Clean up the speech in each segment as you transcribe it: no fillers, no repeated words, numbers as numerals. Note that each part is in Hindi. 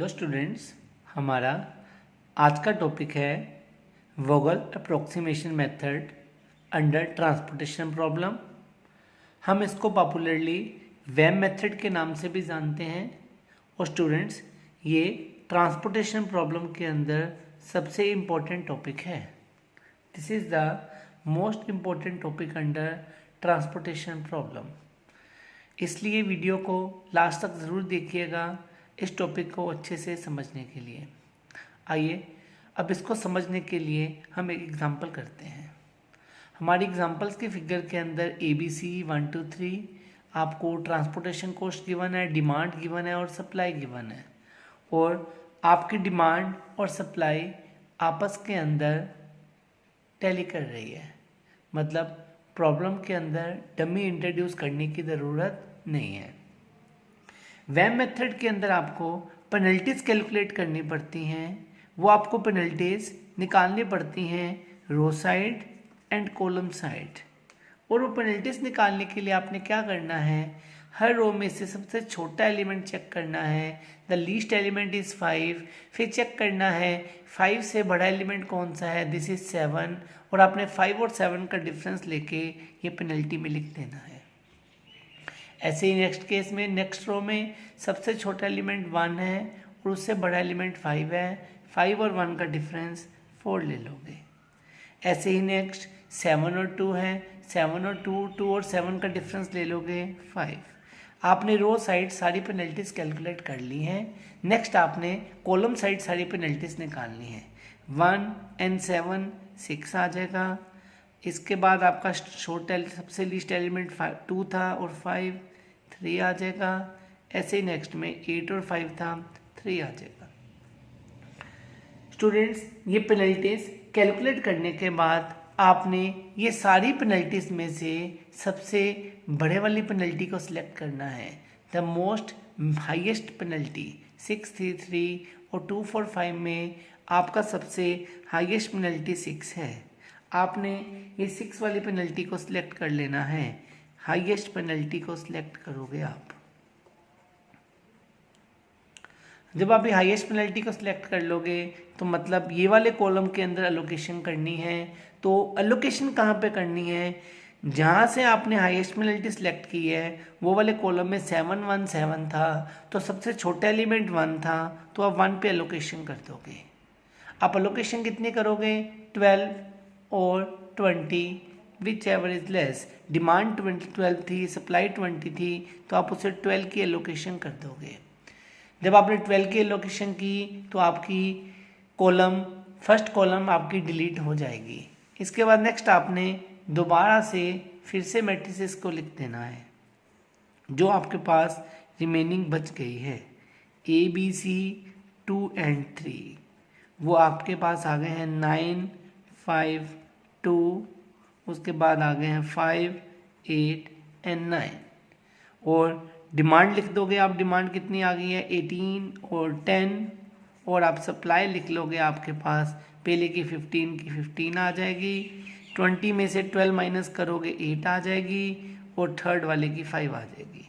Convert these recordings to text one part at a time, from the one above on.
स्टूडेंट्स, हमारा आज का टॉपिक है Vogel approximation method under transportation problem. हम इसको पॉपुलरली वेम मेथड के नाम से भी जानते हैं। और स्टूडेंट्स, ये ट्रांसपोर्टेशन प्रॉब्लम के अंदर सबसे इम्पोर्टेंट टॉपिक है। This is the most important topic under transportation problem. इसलिए वीडियो को लास्ट तक ज़रूर देखिएगा इस टॉपिक को अच्छे से समझने के लिए। आइए अब इसको समझने के लिए हम एक एग्जांपल करते हैं। हमारी एग्जांपल्स के फिगर के अंदर ABC 1 2 3 आपको ट्रांसपोर्टेशन कॉस्ट गिवन है, डिमांड गिवन है और सप्लाई गिवन है। और आपकी डिमांड और सप्लाई आपस के अंदर टैली कर रही है, मतलब प्रॉब्लम के अंदर डमी इंट्रोड्यूस करने की ज़रूरत नहीं है। वेम मेथड के अंदर आपको पेनल्टीज कैलकुलेट करनी पड़ती हैं। वो आपको पेनल्टीज निकालनी पड़ती हैं रो साइड एंड कॉलम साइड। और वो पेनल्टीज निकालने के लिए आपने क्या करना है, हर रो में से सबसे छोटा एलिमेंट चेक करना है। The least element is 5। फिर चेक करना है 5 से बड़ा एलिमेंट कौन सा है, दिस इज़ 7। और आपने 5 और 7 का डिफरेंस लेके ये पेनल्टी में लिख देना है। ऐसे ही नेक्स्ट केस में नेक्स्ट रो में सबसे छोटा एलिमेंट 1 है और उससे बड़ा एलिमेंट 5 है। 5 और 1 का डिफरेंस 4 ले लोगे। ऐसे ही नेक्स्ट 7 और 2 है, 7 और 2 और 7 का डिफरेंस ले लोगे 5। आपने रो साइड सारी पेनल्टीज कैलकुलेट कर ली हैं। नेक्स्ट आपने कॉलम साइड सारी पेनल्टीज निकालनी है। 1 and 7 6 आ जाएगा। इसके बाद आपका छोटा सबसे लीस्ट एलिमेंट 2 था और 5 3 आ जाएगा। ऐसे ही नेक्स्ट में 8 और 5 था, 3 आ जाएगा। स्टूडेंट्स, ये पेनल्टीज कैलकुलेट करने के बाद आपने ये सारी पेनल्टीज में से सबसे बड़े वाली पेनल्टी को सिलेक्ट करना है। द मोस्ट हाईएस्ट पेनल्टी 633 और 245 में आपका सबसे हाईएस्ट पेनल्टी 6 है। आपने ये 6 वाली पेनल्टी को सिलेक्ट कर लेना है। हाईएस्ट पेनल्टी को सिलेक्ट करोगे आप। जब आप ये हाईएस्ट पेनल्टी को सिलेक्ट कर लोगे तो मतलब ये वाले कॉलम के अंदर एलोकेशन करनी है। तो एलोकेशन कहाँ पे करनी है, जहाँ से आपने हाईएस्ट पेनल्टी सिलेक्ट की है वो वाले कॉलम में 7 1 7 था, तो सबसे छोटा एलिमेंट 1 था, तो आप 1 पे एलोकेशन कर दोगे। आप एलोकेशन कितनी करोगे, 12 और 20, which ever is less. Demand 12 थी, सप्लाई 20 थी, तो आप उसे 12 की एलोकेशन कर दोगे। जब आपने 12 की एलोकेशन की तो आपकी कॉलम फर्स्ट कॉलम आपकी डिलीट हो जाएगी। इसके बाद नेक्स्ट आपने दोबारा से फिर से मैट्रिसेस को लिख देना है जो आपके पास रिमेनिंग बच गई है। ABC 2 and 3 वो आपके पास आ गए हैं 9 5 2, उसके बाद आ गए हैं 5 8 and 9। और डिमांड लिख दोगे आप, डिमांड कितनी आ गई है 18 और 10। और आप सप्लाई लिख लोगे, आपके पास पहले की 15 की 15 आ जाएगी। 20 में से 12 माइनस करोगे 8 आ जाएगी और थर्ड वाले की 5 आ जाएगी।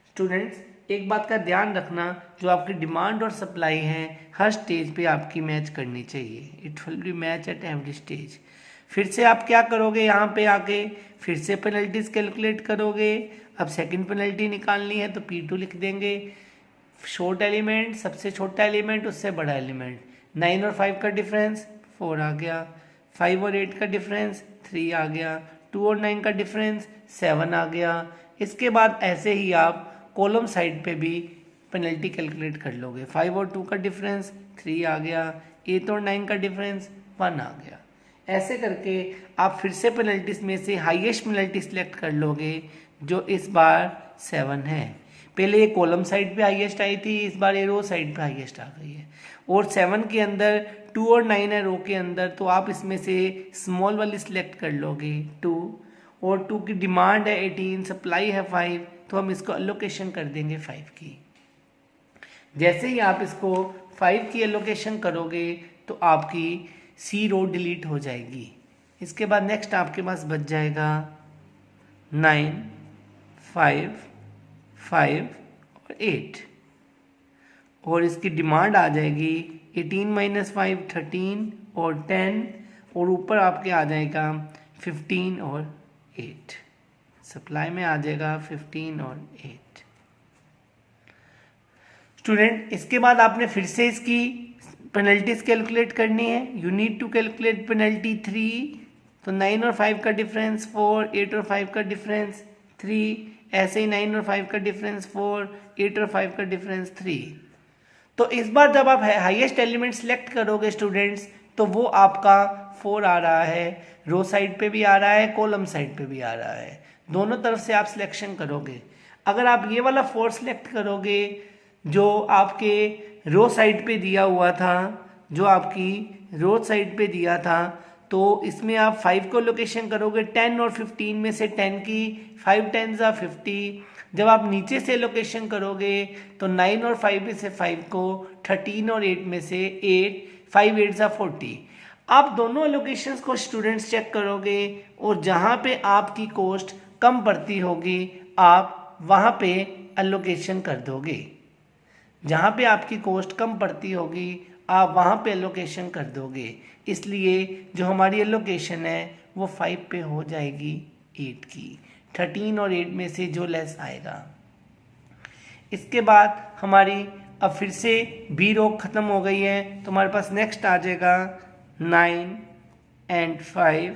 स्टूडेंट्स, एक बात का ध्यान रखना, जो आपकी डिमांड और सप्लाई है हर स्टेज पे आपकी मैच करनी चाहिए। It will be match at every stage. फिर से आप क्या करोगे, यहाँ पे आके फिर से पेनल्टीज कैलकुलेट करोगे। अब सेकंड पेनल्टी निकालनी है तो P2 लिख देंगे। शॉर्ट एलिमेंट सबसे छोटा एलिमेंट उससे बड़ा एलिमेंट, 9 और 5 का डिफरेंस 4 आ गया। 5 और 8 का डिफरेंस 3 आ गया। 2 और 9 का डिफरेंस 7 आ गया। इसके बाद ऐसे ही आप कॉलम साइड पे भी पेनल्टी कैलकुलेट कर लोगे। 5 और 2 का डिफरेंस 3 आ गया। 8 और 9 का डिफरेंस 1 आ गया। ऐसे करके आप फिर से पेनल्टीज में से हाईएस्ट पेनल्टी सिलेक्ट कर लोगे जो इस बार 7 है। पहले ये कॉलम साइड पे हाईएस्ट आई थी, इस बार ये रो साइड पे हाईएस्ट आ गई है। और 7 के अंदर 2 और 9 है रो के अंदर, तो आप इसमें से स्मॉल वाली सिलेक्ट कर लोगे 2। और 2 की डिमांड है 18, सप्लाई है 5, तो हम इसको एलोकेशन कर देंगे 5 की। जैसे ही आप इसको 5 की एलोकेशन करोगे तो आपकी C रो डिलीट हो जाएगी। इसके बाद नेक्स्ट आपके पास बच जाएगा 9 5 5 और 8। और इसकी डिमांड आ जाएगी 18 - 5 13 और 10 और ऊपर आपके आ जाएगा 15 और 8। सप्लाई में आ जाएगा 15 और 8। स्टूडेंट इसके बाद आपने फिर से इसकी पेनल्टीज कैलकुलेट करनी है। You need to calculate penalty 3। तो 9 और 5 का डिफरेंस 4, 8 और 5 का डिफरेंस 3, ऐसे ही 9 और 5 का डिफरेंस 4, 8 और 5 का डिफरेंस 3। तो इस बार जब आप हाईएस्ट एलिमेंट सेलेक्ट करोगे स्टूडेंट्स, तो वो आपका 4 आ रहा है, रो साइड पे भी आ रहा है, कॉलम साइड पे भी आ रहा है, दोनों तरफ से आप सिलेक्शन करोगे। अगर आप ये वाला 4 सेलेक्ट करोगे जो आपके रो साइड पे दिया हुआ था, जो आपकी रो साइड पे दिया था, तो इसमें आप 5 को लोकेशन करोगे 10 और 15 में से 10 की, 5 10 ज़ा 50। जब आप नीचे से लोकेशन करोगे तो 9 और 5 में से 5 को, 13 और 8 में से 8, 5 8 ज़ा 40। आप दोनों लोकेशंस को स्टूडेंट्स चेक करोगे और जहाँ पे आपकी कॉस्ट कम पड़ती होगी आप वहाँ पे एलोकेशन कर दोगे। जहाँ पे आपकी कॉस्ट कम पड़ती होगी आप वहाँ पे एलोकेशन कर दोगे। इसलिए जो हमारी एलोकेशन है वो 5 पे हो जाएगी 8 की, 13 और 8 में से जो लेस आएगा। इसके बाद हमारी अब फिर से बी रो ख़त्म हो गई है, तो हमारे पास नेक्स्ट आ जाएगा 9 एंड 5।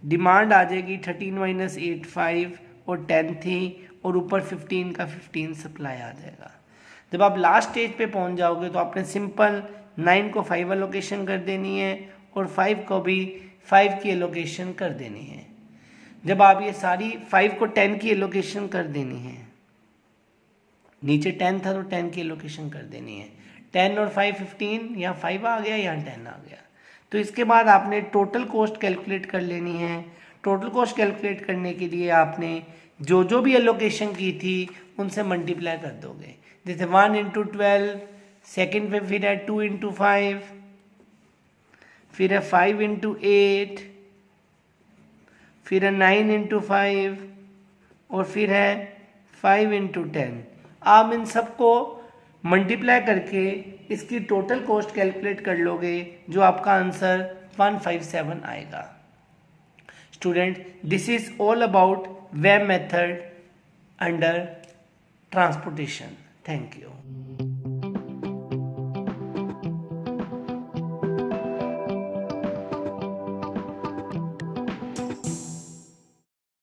डिमांड आ जाएगी 13 - 8 5 और 10 थी और ऊपर 15 का 15 सप्लाई आ जाएगा। जब आप लास्ट स्टेज पे पहुंच जाओगे तो आपने सिंपल 9 को 5 एलोकेशन कर देनी है और 5 को भी 5 की एलोकेशन कर देनी है। जब आप ये सारी 5 को 10 की एलोकेशन कर देनी है, नीचे 10 था तो 10 की एलोकेशन कर देनी है, 10 और 5 15, यहाँ 5 आ गया यहाँ 10 आ गया। तो इसके बाद आपने टोटल कॉस्ट कैलकुलेट कर लेनी है। टोटल कॉस्ट कैलकुलेट करने के लिए आपने जो जो भी एलोकेशन की थी उनसे मल्टीप्लाई कर दोगे। जैसे 1 × 12, सेकेंड पे फिर है 2 × 5, फिर है 5 × 8, फिर है 9 × 5 और फिर है 5 × 10। आप इन सबको मल्टीप्लाई करके इसकी टोटल कॉस्ट कैलकुलेट कर लोगे, जो आपका आंसर 157 आएगा। Student this is all about web method under transportation. Thank you.